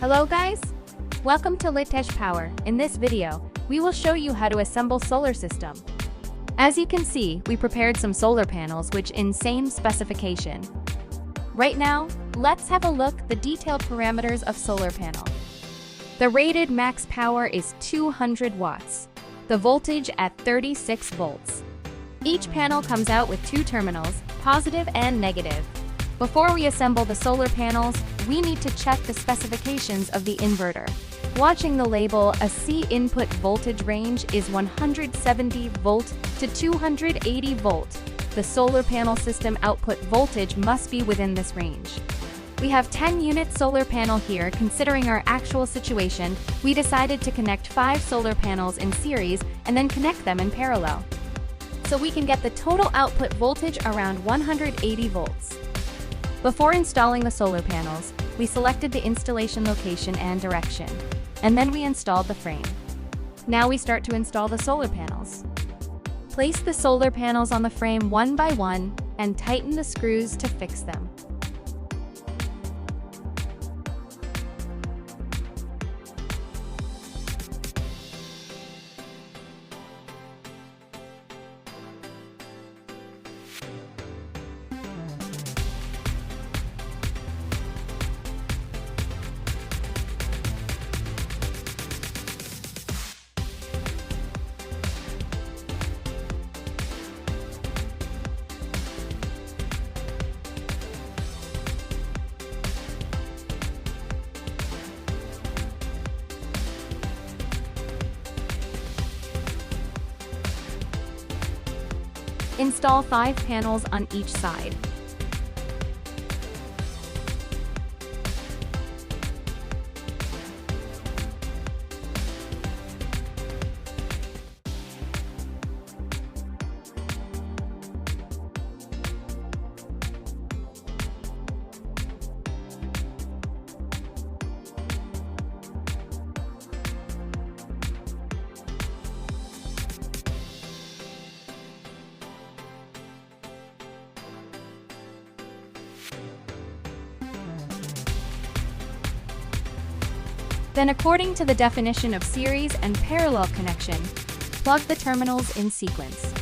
Hello guys! Welcome to Litesh Power. In this video, we will show you how to assemble solar system. As you can see, we prepared some solar panels which insane specification. Right now, let's have a look the detailed parameters of solar panel. The rated max power is 200 watts. The voltage at 36 volts. Each panel comes out with two terminals, positive and negative. Before we assemble the solar panels, we need to check the specifications of the inverter. Watching the label, a C input voltage range is 170 volt to 280 volt. The solar panel system output voltage must be within this range. We have 10-unit solar panel here. Considering our actual situation, we decided to connect 5 solar panels in series and then connect them in parallel. So we can get the total output voltage around 180 volts. Before installing the solar panels, we selected the installation location and direction, and then we installed the frame. Now we start to install the solar panels. Place the solar panels on the frame one by one and tighten the screws to fix them. Install 5 panels on each side. Then, according to the definition of series and parallel connection, plug the terminals in sequence.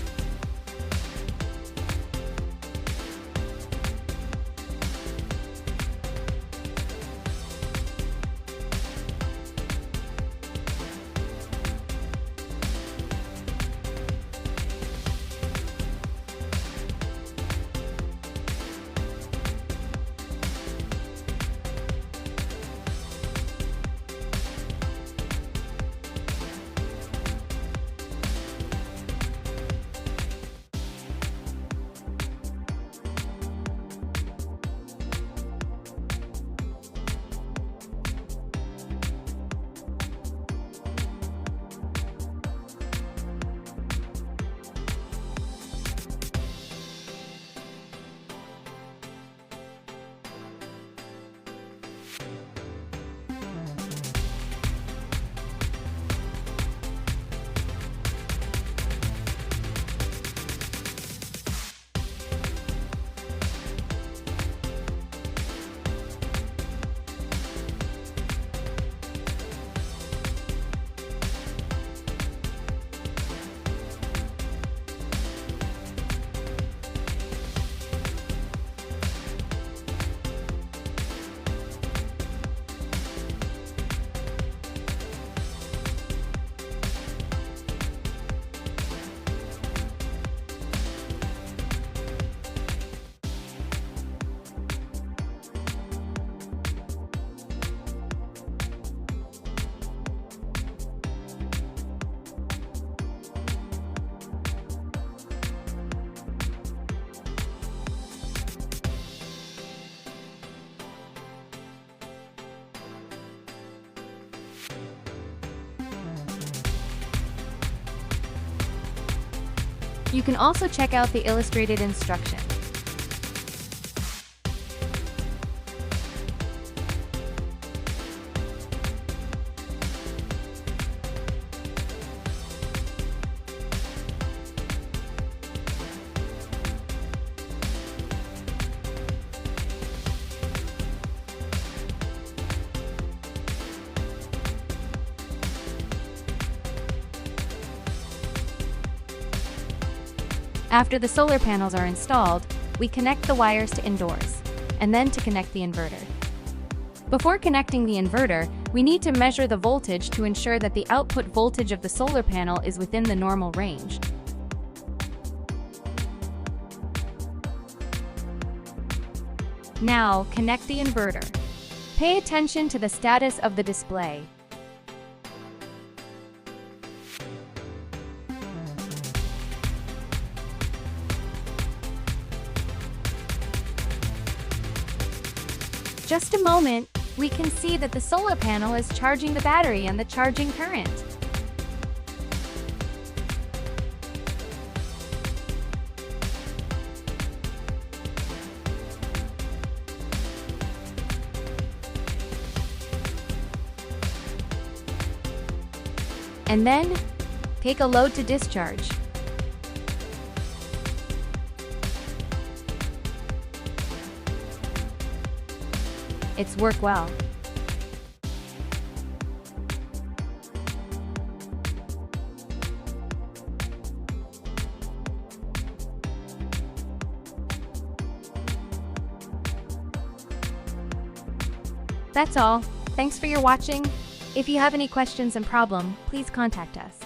You can also check out the illustrated instruction. After the solar panels are installed, we connect the wires to indoors, and then to connect the inverter. Before connecting the inverter, we need to measure the voltage to ensure that the output voltage of the solar panel is within the normal range. Now, connect the inverter. Pay attention to the status of the display. Just a moment, we can see that the solar panel is charging the battery and the charging current. And then, take a load to discharge. It's worked well. That's all. Thanks for your watching. If you have any questions and problem, please contact us.